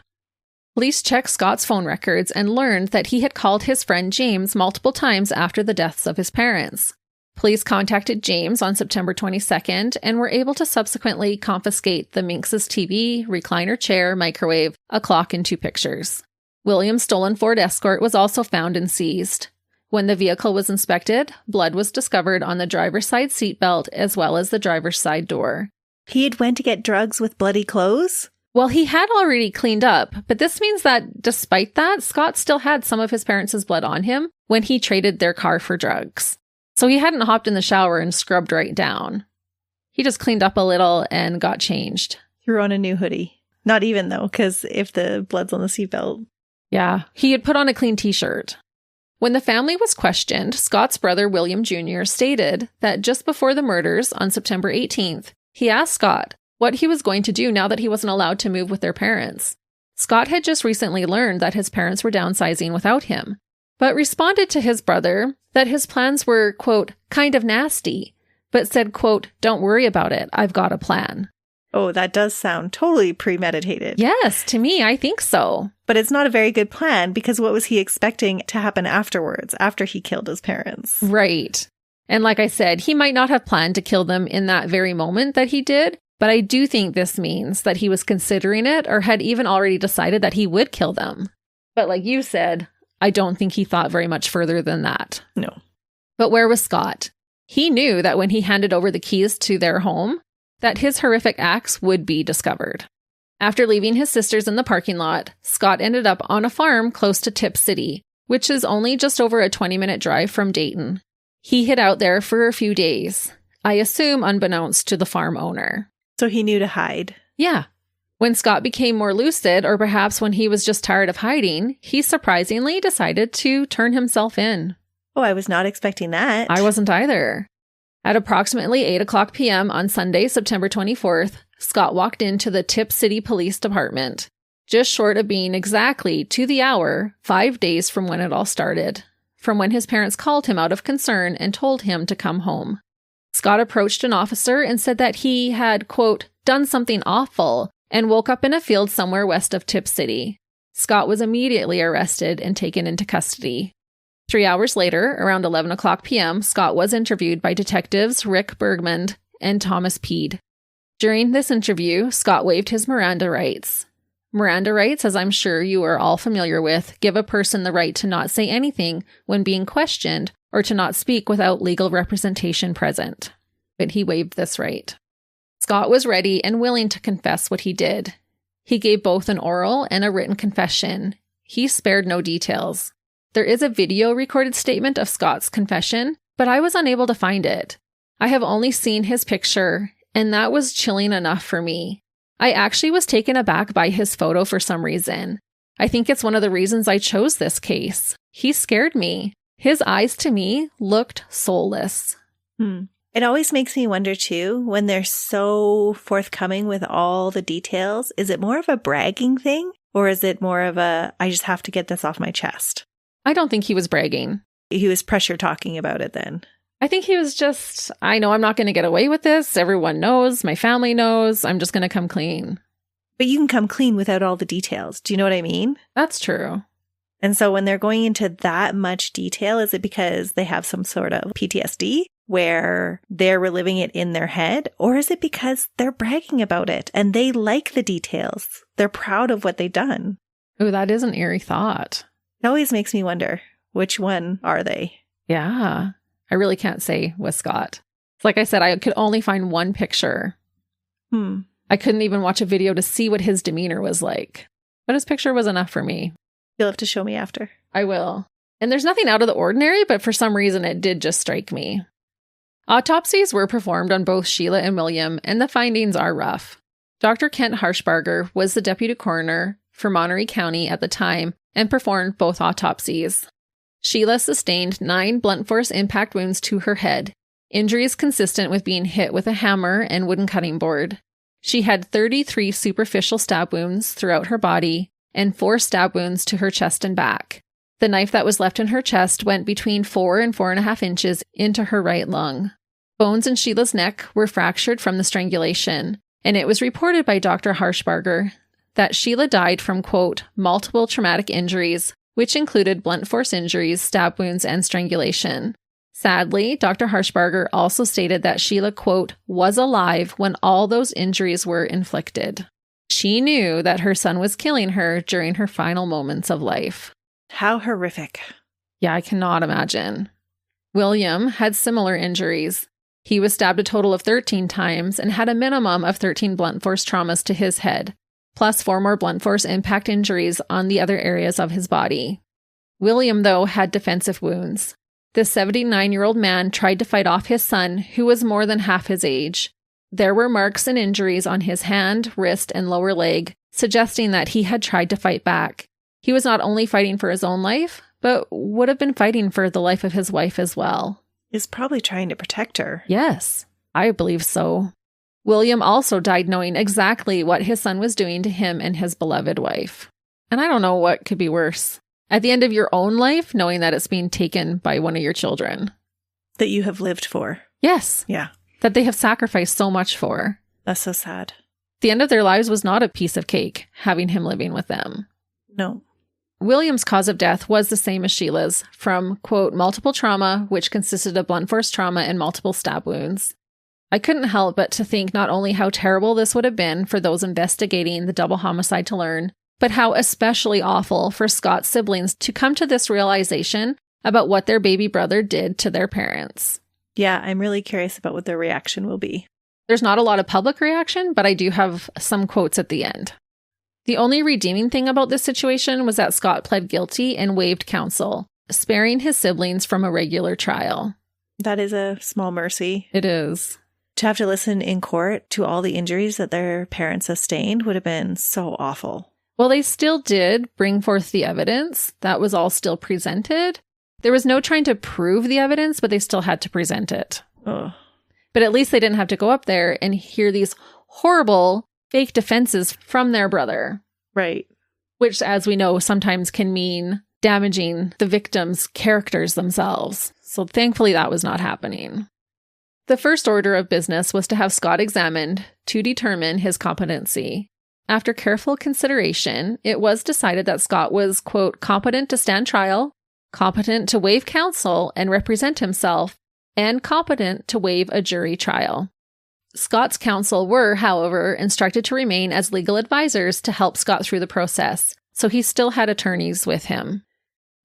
Police checked Scott's phone records and learned that he had called his friend James multiple times after the deaths of his parents. Police contacted James on September 22nd and were able to subsequently confiscate the Minks' TV, recliner chair, microwave, a clock, and 2 pictures. William's stolen Ford Escort was also found and seized. When the vehicle was inspected, blood was discovered on the driver's side seatbelt as well as the driver's side door. He had went to get drugs with bloody clothes? Well, he had already cleaned up, but this means that despite that, Scott still had some of his parents' blood on him when he traded their car for drugs. So he hadn't hopped in the shower and scrubbed right down. He just cleaned up a little and got changed. Threw on a new hoodie. Not even, though, because if the blood's on the seatbelt. Yeah, he had put on a clean t-shirt. When the family was questioned, Scott's brother William Jr. stated that just before the murders on September 18th, he asked Scott what he was going to do now that he wasn't allowed to move with their parents. Scott had just recently learned that his parents were downsizing without him, but responded to his brother that his plans were, quote, kind of nasty, but said, quote, don't worry about it, I've got a plan. Oh, that does sound totally premeditated. Yes, to me, I think so. But it's not a very good plan because what was he expecting to happen afterwards, after he killed his parents? Right. And like I said, he might not have planned to kill them in that very moment that he did, but I do think this means that he was considering it or had even already decided that he would kill them. But like you said, I don't think he thought very much further than that. No. But where was Scott? He knew that when he handed over the keys to their home, that his horrific acts would be discovered. After leaving his sisters in the parking lot, Scott ended up on a farm close to Tip City, which is only just over a 20-minute drive from Dayton. He hid out there for a few days, I assume unbeknownst to the farm owner. So he knew to hide. Yeah. When Scott became more lucid, or perhaps when he was just tired of hiding, he surprisingly decided to turn himself in. Oh, I was not expecting that. I wasn't either. At approximately 8:00 p.m. on Sunday, September 24th, Scott walked into the Tip City Police Department, just short of being exactly to the hour 5 days from when it all started, from when his parents called him out of concern and told him to come home. Scott approached an officer and said that he had, quote, done something awful and woke up in a field somewhere west of Tip City. Scott was immediately arrested and taken into custody. 3 hours later, around 11:00 p.m., Scott was interviewed by detectives Rick Bergman and Thomas Peed. During this interview, Scott waived his Miranda rights. Miranda rights, as I'm sure you are all familiar with, give a person the right to not say anything when being questioned or to not speak without legal representation present. But he waived this right. Scott was ready and willing to confess what he did. He gave both an oral and a written confession. He spared no details. There is a video recorded statement of Scott's confession, but I was unable to find it. I have only seen his picture, and that was chilling enough for me. I actually was taken aback by his photo for some reason. I think it's one of the reasons I chose this case. He scared me. His eyes to me looked soulless. It always makes me wonder, too, when they're so forthcoming with all the details, is it more of a bragging thing or is it more of a, I just have to get this off my chest? I don't think he was bragging. He was pressure talking about it then. I think he was just, I know I'm not going to get away with this. Everyone knows. My family knows. I'm just going to come clean. But you can come clean without all the details. Do you know what I mean? That's true. And so when they're going into that much detail, is it because they have some sort of PTSD where they're reliving it in their head? Or is it because they're bragging about it and they like the details? They're proud of what they've done. Oh, that is an eerie thought. It always makes me wonder, which one are they? Yeah, I really can't say with Scott. Like I said, I could only find one picture. I couldn't even watch a video to see what his demeanor was like. But his picture was enough for me. You'll have to show me after. I will. And there's nothing out of the ordinary, but for some reason it did just strike me. Autopsies were performed on both Sheila and William, and the findings are rough. Dr. Kent Harshbarger was the deputy coroner for Monterey County at the time and performed both autopsies. Sheila sustained 9 blunt force impact wounds to her head, injuries consistent with being hit with a hammer and wooden cutting board. She had 33 superficial stab wounds throughout her body and 4 stab wounds to her chest and back. The knife that was left in her chest went between 4 and 4.5 inches into her right lung. Bones in Sheila's neck were fractured from the strangulation, and it was reported by Dr. Harshbarger that Sheila died from, quote, multiple traumatic injuries, which included blunt force injuries, stab wounds, and strangulation. Sadly, Dr. Harshbarger also stated that Sheila, quote, was alive when all those injuries were inflicted. She knew that her son was killing her during her final moments of life. How horrific. Yeah, I cannot imagine. William had similar injuries. He was stabbed a total of 13 times and had a minimum of 13 blunt force traumas to his head, plus 4 more blunt force impact injuries on the other areas of his body. William, though, had defensive wounds. This 79-year-old man tried to fight off his son, who was more than half his age. There were marks and injuries on his hand, wrist, and lower leg, suggesting that he had tried to fight back. He was not only fighting for his own life, but would have been fighting for the life of his wife as well. He's probably trying to protect her. Yes, I believe so. William also died knowing exactly what his son was doing to him and his beloved wife. And I don't know what could be worse. At the end of your own life, knowing that it's being taken by one of your children. That you have lived for. Yes. Yeah. That they have sacrificed so much for. That's so sad. The end of their lives was not a piece of cake, having him living with them. No. William's cause of death was the same as Sheila's, from, quote, multiple trauma, which consisted of blunt force trauma and multiple stab wounds. I couldn't help but to think not only how terrible this would have been for those investigating the double homicide to learn, but how especially awful for Scott's siblings to come to this realization about what their baby brother did to their parents. Yeah, I'm really curious about what their reaction will be. There's not a lot of public reaction, but I do have some quotes at the end. The only redeeming thing about this situation was that Scott pled guilty and waived counsel, sparing his siblings from a regular trial. That is a small mercy. It is. To have to listen in court to all the injuries that their parents sustained would have been so awful. Well, they still did bring forth the evidence. That was all still presented. There was no trying to prove the evidence, but they still had to present it. Ugh. But at least they didn't have to go up there and hear these horrible fake defenses from their brother. Right. Which, as we know, sometimes can mean damaging the victims' characters themselves. So thankfully that was not happening. The first order of business was to have Scott examined to determine his competency. After careful consideration, it was decided that Scott was, quote, competent to stand trial, competent to waive counsel and represent himself, and competent to waive a jury trial. Scott's counsel were, however, instructed to remain as legal advisors to help Scott through the process, so he still had attorneys with him.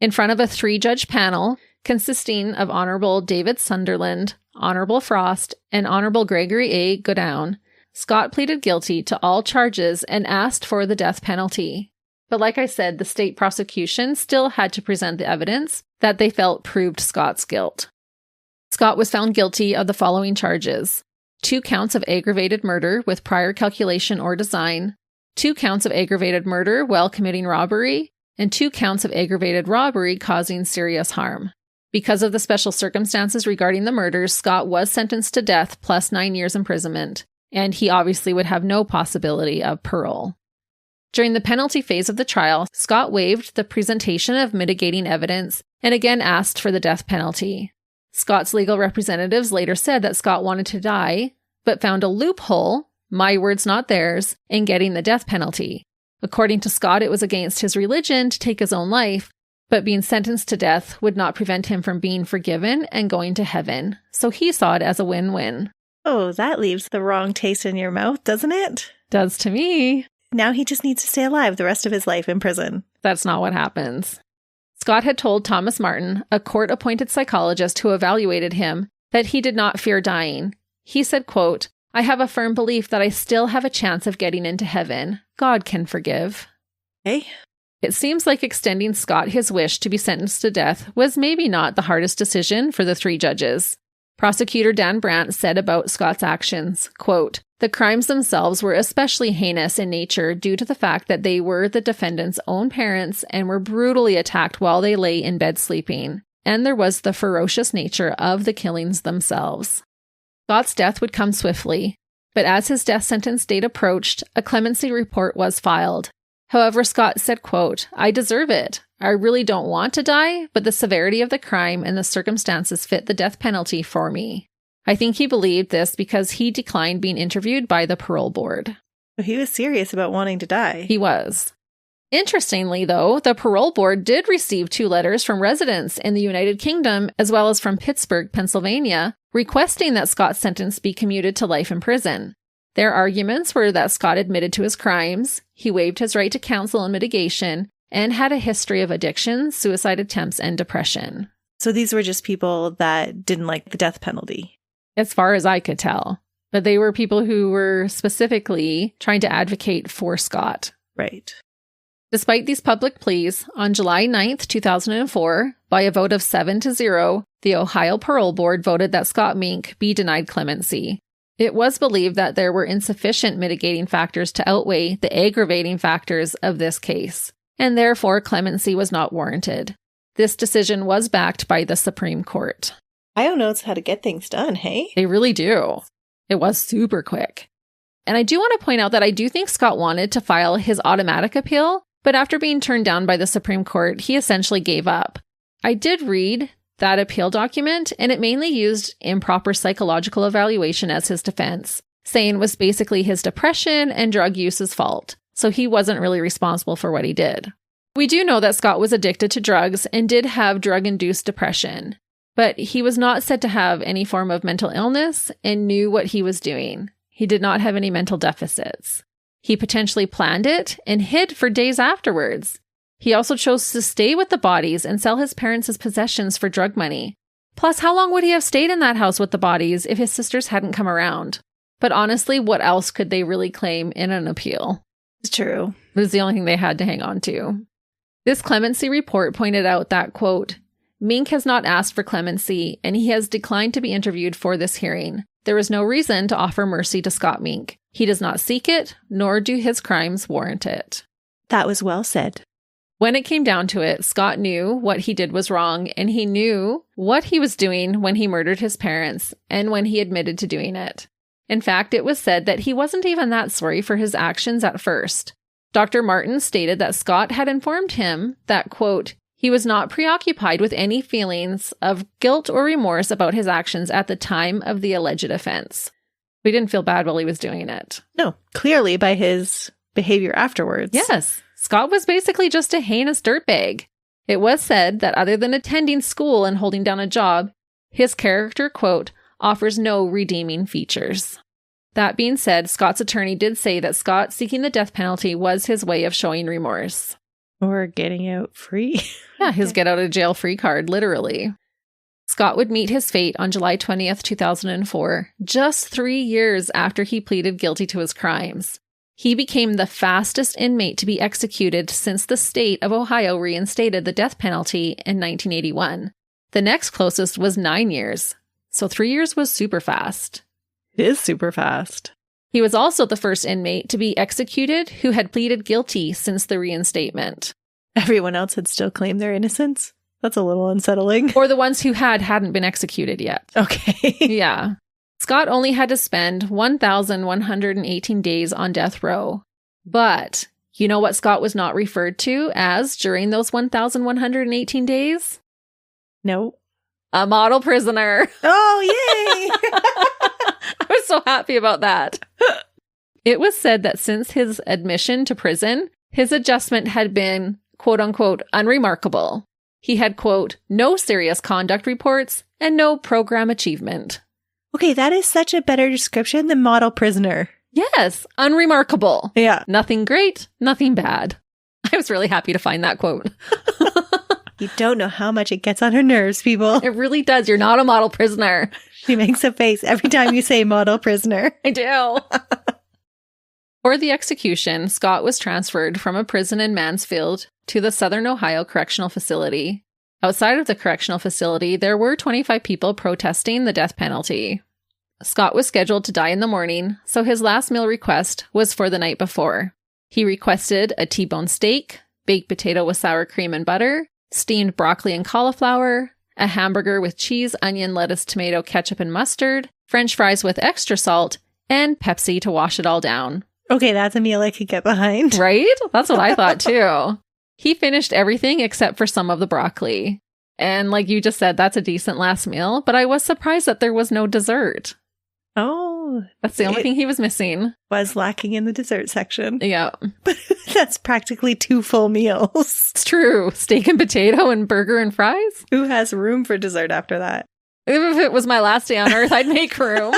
In front of a 3-judge panel, consisting of Honorable David Sunderland, Honorable Frost, and Honorable Gregory A. Godown, Scott pleaded guilty to all charges and asked for the death penalty. But like I said, the state prosecution still had to present the evidence that they felt proved Scott's guilt. Scott was found guilty of the following charges: 2 counts of aggravated murder with prior calculation or design, 2 counts of aggravated murder while committing robbery, and 2 counts of aggravated robbery causing serious harm. Because of the special circumstances regarding the murders, Scott was sentenced to death plus 9 years imprisonment, and he obviously would have no possibility of parole. During the penalty phase of the trial, Scott waived the presentation of mitigating evidence and again asked for the death penalty. Scott's legal representatives later said that Scott wanted to die, but found a loophole, my words not theirs, in getting the death penalty. According to Scott, it was against his religion to take his own life, but being sentenced to death would not prevent him from being forgiven and going to heaven, so he saw it as a win-win. Oh, that leaves the wrong taste in your mouth, doesn't it? Does to me. Now he just needs to stay alive the rest of his life in prison. That's not what happens. Scott had told Thomas Martin, a court-appointed psychologist who evaluated him, that he did not fear dying. He said, quote, "I have a firm belief that I still have a chance of getting into heaven. God can forgive." Hey. It seems like extending Scott his wish to be sentenced to death was maybe not the hardest decision for the 3 judges. Prosecutor Dan Brandt said about Scott's actions, quote, "The crimes themselves were especially heinous in nature due to the fact that they were the defendant's own parents and were brutally attacked while they lay in bed sleeping, and there was the ferocious nature of the killings themselves." Scott's death would come swiftly, but as his death sentence date approached, a clemency report was filed. However, Scott said, quote, "I deserve it. I really don't want to die, but the severity of the crime and the circumstances fit the death penalty for me." I think he believed this because he declined being interviewed by the parole board. He was serious about wanting to die. He was. Interestingly, though, the parole board did receive 2 letters from residents in the United Kingdom as well as from Pittsburgh, Pennsylvania, requesting that Scott's sentence be commuted to life in prison. Their arguments were that Scott admitted to his crimes, he waived his right to counsel and mitigation, and had a history of addiction, suicide attempts, and depression. So these were just people that didn't like the death penalty. As far as I could tell. But they were people who were specifically trying to advocate for Scott. Right. Despite these public pleas, on July 9th, 2004, by a vote of 7-0, the Ohio Parole Board voted that Scott Mink be denied clemency. It was believed that there were insufficient mitigating factors to outweigh the aggravating factors of this case, and therefore clemency was not warranted. This decision was backed by the Supreme Court. Ohio knows how to get things done, hey? They really do. It was super quick. And I do want to point out that I do think Scott wanted to file his automatic appeal, but after being turned down by the Supreme Court, he essentially gave up. I did read that appeal document, and it mainly used improper psychological evaluation as his defense, saying it was basically his depression and drug use's fault, so he wasn't really responsible for what he did. We do know that Scott was addicted to drugs and did have drug-induced depression, but he was not said to have any form of mental illness and knew what he was doing. He did not have any mental deficits. He potentially planned it and hid for days afterwards. He also chose to stay with the bodies and sell his parents' possessions for drug money. Plus, how long would he have stayed in that house with the bodies if his sisters hadn't come around? But honestly, what else could they really claim in an appeal? It's true. It was the only thing they had to hang on to. This clemency report pointed out that, quote, "Mink has not asked for clemency, and he has declined to be interviewed for this hearing. There is no reason to offer mercy to Scott Mink. He does not seek it, nor do his crimes warrant it." That was well said. When it came down to it, Scott knew what he did was wrong, and he knew what he was doing when he murdered his parents and when he admitted to doing it. In fact, it was said that he wasn't even that sorry for his actions at first. Dr. Martin stated that Scott had informed him that, quote, "He was not preoccupied with any feelings of guilt or remorse about his actions at the time of the alleged offense." He didn't feel bad while he was doing it. No, clearly by his behavior afterwards. Yes. Scott was basically just a heinous dirtbag. It was said that other than attending school and holding down a job, his character, quote, "offers no redeeming features." That being said, Scott's attorney did say that Scott seeking the death penalty was his way of showing remorse. Or getting out free. Yeah, his get out of jail free card, literally. Scott would meet his fate on July 20th, 2004, just 3 years after he pleaded guilty to his crimes. He became the fastest inmate to be executed since the state of Ohio reinstated the death penalty in 1981. The next closest was 9 years, so 3 years was super fast. It is super fast. He was also the first inmate to be executed who had pleaded guilty since the reinstatement. Everyone else had still claimed their innocence? That's a little unsettling. Or the ones who hadn't been executed yet. Okay. Yeah. Scott only had to spend 1,118 days on death row. But you know what Scott was not referred to as during those 1,118 days? No. A model prisoner. Oh, yay! I was so happy about that. It was said that since his admission to prison, his adjustment had been, quote unquote, unremarkable. He had, quote, no serious conduct reports and no program achievement. Okay, that is such a better description than model prisoner. Yes, unremarkable. Yeah. Nothing great, nothing bad. I was really happy to find that quote. You don't know how much it gets on her nerves, people. It really does. You're not a model prisoner. She makes a face every time you say model prisoner. I do. For the execution, Scott was transferred from a prison in Mansfield to the Southern Ohio Correctional Facility. Outside of the correctional facility, there were 25 people protesting the death penalty. Scott was scheduled to die in the morning, so his last meal request was for the night before. He requested a T-bone steak, baked potato with sour cream and butter, steamed broccoli and cauliflower, a hamburger with cheese, onion, lettuce, tomato, ketchup, and mustard, French fries with extra salt, and Pepsi to wash it all down. Okay, that's a meal I could get behind. Right? That's what I thought too. He finished everything except for some of the broccoli. And like you just said, that's a decent last meal, but I was surprised that there was no dessert. Oh. That's the only thing he was missing. Was lacking in the dessert section. Yeah. But that's practically 2 full meals. It's true. Steak and potato and burger and fries. Who has room for dessert after that? If it was my last day on earth, I'd make room.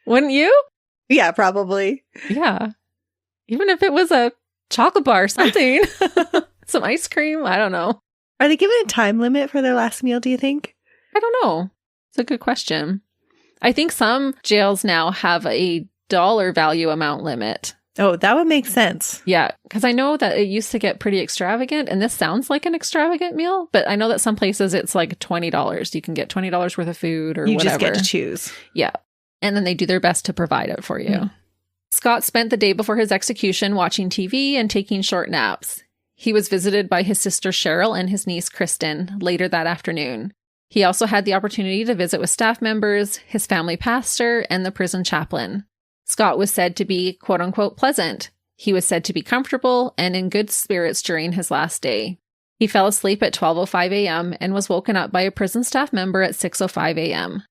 Wouldn't you? Yeah, probably. Yeah. Even if it was a chocolate bar or something. Some ice cream. I don't know. Are they given a time limit for their last meal, do you think? I don't know. It's a good question. I think some jails now have a dollar value amount limit. Oh, that would make sense. Yeah, because I know that it used to get pretty extravagant, and this sounds like an extravagant meal, but I know that some places it's like $20. You can get $20 worth of food or whatever. You just get to choose. Yeah. And then they do their best to provide it for you. Scott spent the day before his execution watching TV and taking short naps. He was visited by his sister Cheryl and his niece Kristen later that afternoon. He also had the opportunity to visit with staff members, his family pastor, and the prison chaplain. Scott was said to be, quote unquote, pleasant. He was said to be comfortable and in good spirits during his last day. He fell asleep at 12:05 a.m. and was woken up by a prison staff member at 6:05 a.m.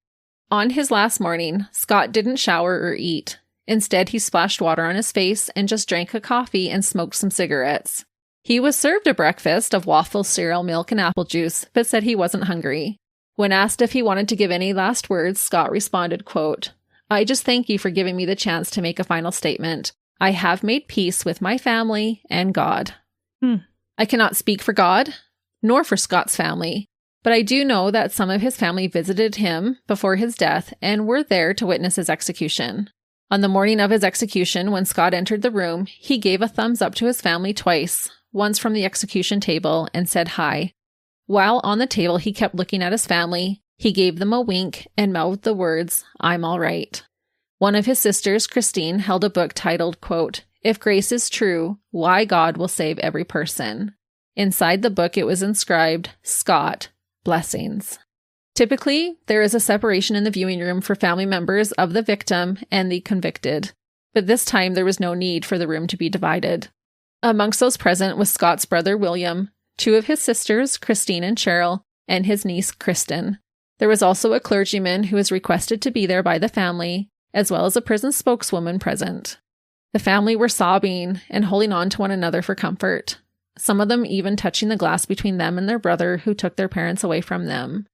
On his last morning, Scott didn't shower or eat. Instead, he splashed water on his face and just drank a coffee and smoked some cigarettes. He was served a breakfast of waffles, cereal, milk, and apple juice, but said he wasn't hungry. When asked if he wanted to give any last words, Scott responded, quote, I just thank you for giving me the chance to make a final statement. I have made peace with my family and God. I cannot speak for God, nor for Scott's family, but I do know that some of his family visited him before his death and were there to witness his execution. On the morning of his execution, when Scott entered the room, he gave a thumbs up to his family twice, once from the execution table, and said hi. While on the table, he kept looking at his family. He gave them a wink and mouthed the words, I'm all right. One of his sisters, Christine, held a book titled, quote, If Grace is True, Why God Will Save Every Person. Inside the book, it was inscribed, Scott, Blessings. Typically, there is a separation in the viewing room for family members of the victim and the convicted, but this time there was no need for the room to be divided. Amongst those present was Scott's brother, William, 2 of his sisters, Christine and Cheryl, and his niece, Kristen. There was also a clergyman who was requested to be there by the family, as well as a prison spokeswoman present. The family were sobbing and holding on to one another for comfort, some of them even touching the glass between them and their brother who took their parents away from them.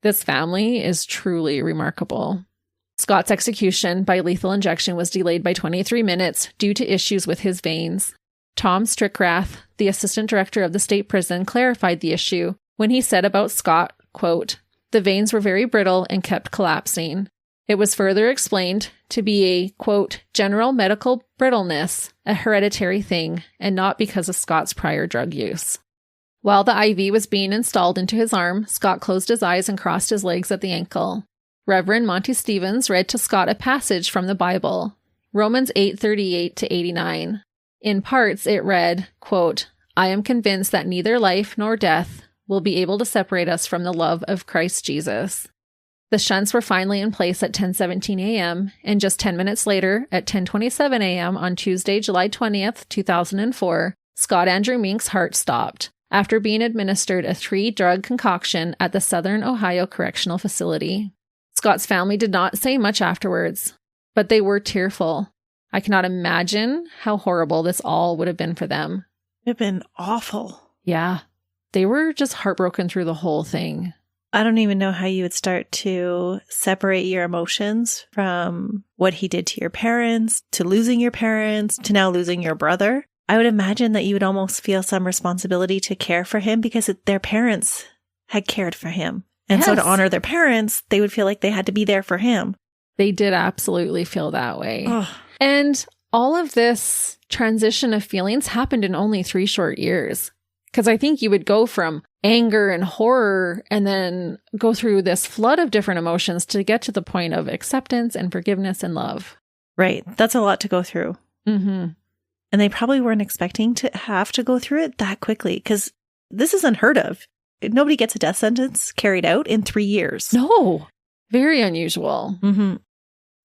This family is truly remarkable. Scott's execution by lethal injection was delayed by 23 minutes due to issues with his veins. Tom Strickrath, the assistant director of the state prison, clarified the issue when he said about Scott, quote, "The veins were very brittle and kept collapsing. It was further explained to be a, quote, general medical brittleness, a hereditary thing, and not because of Scott's prior drug use." While the IV was being installed into his arm, Scott closed his eyes and crossed his legs at the ankle. Reverend Monty Stevens read to Scott a passage from the Bible, Romans 8:38-89. In parts, it read, quote, "I am convinced that neither life nor death will be able to separate us from the love of Christ Jesus." The shunts were finally in place at 10:17 a.m., and just 10 minutes later, at 10:27 a.m. on Tuesday, July 20th, 2004, Scott Andrew Mink's heart stopped after being administered a 3-drug concoction at the Southern Ohio Correctional Facility. Scott's family did not say much afterwards, but they were tearful. I cannot imagine how horrible this all would have been for them. It would have been awful. Yeah. They were just heartbroken through the whole thing. I don't even know how you would start to separate your emotions from what he did to your parents, to losing your parents, to now losing your brother. I would imagine that you would almost feel some responsibility to care for him because their parents had cared for him. And so to honor their parents, they would feel like they had to be there for him. They did absolutely feel that way. Ugh. And all of this transition of feelings happened in only 3 short years. Because I think you would go from anger and horror and then go through this flood of different emotions to get to the point of acceptance and forgiveness and love. Right. That's a lot to go through. Mm-hmm. And they probably weren't expecting to have to go through it that quickly because this is unheard of. Nobody gets a death sentence carried out in 3 years. No. Very unusual. Mm-hmm.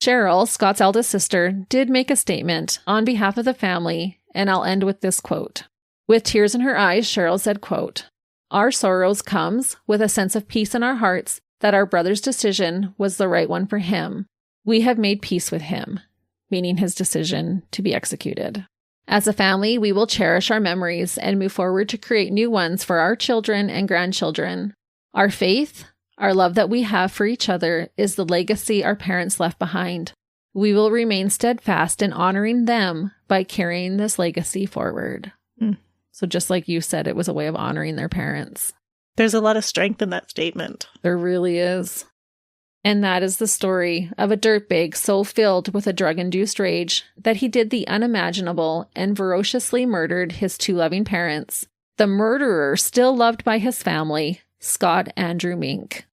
Cheryl, Scott's eldest sister, did make a statement on behalf of the family, and I'll end with this quote. With tears in her eyes, Cheryl said, quote, "Our sorrows comes with a sense of peace in our hearts that our brother's decision was the right one for him. We have made peace with him," meaning his decision to be executed. "As a family, we will cherish our memories and move forward to create new ones for our children and grandchildren. Our faith, our love that we have for each other is the legacy our parents left behind. We will remain steadfast in honoring them by carrying this legacy forward." So just like you said, it was a way of honoring their parents. There's a lot of strength in that statement. There really is. And that is the story of a dirtbag so filled with a drug-induced rage that he did the unimaginable and ferociously murdered his 2 loving parents. The murderer, still loved by his family, Scott Andrew Mink.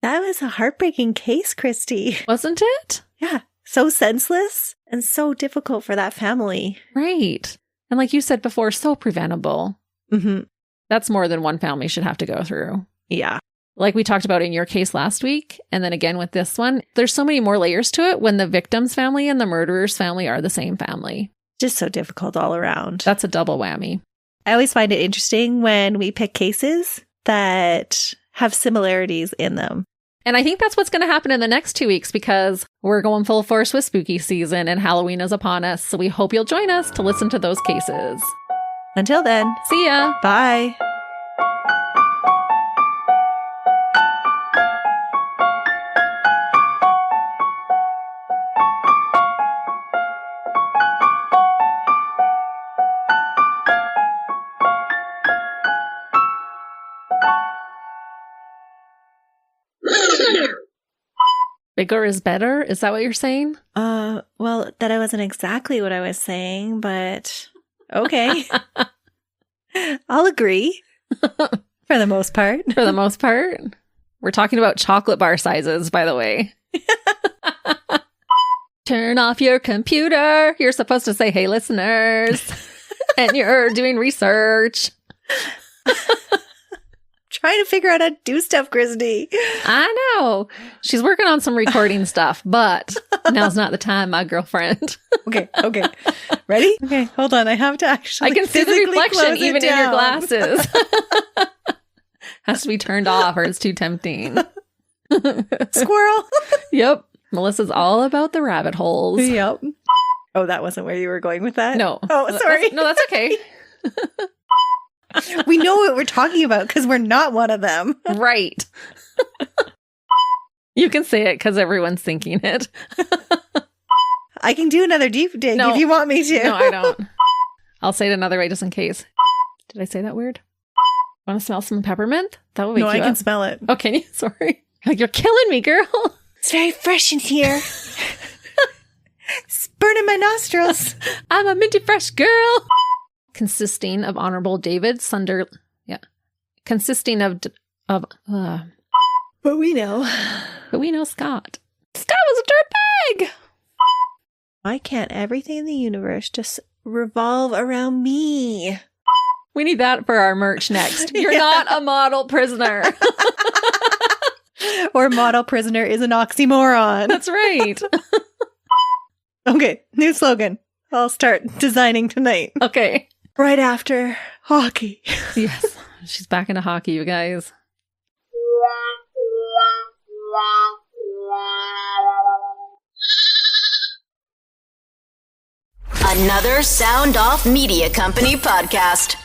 That was a heartbreaking case, Christy. Wasn't it? Yeah. So senseless and so difficult for that family. Right. And like you said before, so preventable. Mm-hmm. That's more than one family should have to go through. Yeah. Like we talked about in your case last week, and then again with this one, there's so many more layers to it when the victim's family and the murderer's family are the same family. Just so difficult all around. That's a double whammy. I always find it interesting when we pick cases that have similarities in them. And I think that's what's going to happen in the next 2 weeks because we're going full force with spooky season and Halloween is upon us. So we hope you'll join us to listen to those cases. Until then, see ya. Bye. Bigger is better? Is that what you're saying? Well, that wasn't exactly what I was saying, but okay. I'll agree. For the most part. For the most part. We're talking about chocolate bar sizes, by the way. Turn off your computer. You're supposed to say, "Hey, listeners." And you're doing research. Trying to figure out how to do stuff, Christy. I know. She's working on some recording stuff, but now's not the time, my girlfriend. Okay. Ready? Okay, hold on. I have to actually I can see the reflection even in your glasses. Has to be turned off or it's too tempting. Squirrel. Yep. Melissa's all about the rabbit holes. Yep. Oh, that wasn't where you were going with that? No. Oh, sorry. That's okay. We know what we're talking about because we're not one of them. Right. You can say it because everyone's thinking it. I can do another deep dig if you want me to. No, I don't. I'll say it another way just in case. Did I say that weird? Want to smell some peppermint? That would wake No, you I can up. smell it. Oh, can you? Sorry. Like, you're killing me, girl. It's very fresh in here. It's burning my nostrils. I'm a minty fresh girl. Consisting of Honorable David Sunder. Yeah. Consisting of. But we know. But we know Scott. Scott was a dirtbag. Why can't everything in the universe just revolve around me? We need that for our merch next. You're not a model prisoner. Or model prisoner is an oxymoron. That's right. Okay, new slogan. I'll start designing tonight. Okay. Right after hockey. Yes. She's back into hockey, you guys. Another Sound Off Media Company podcast.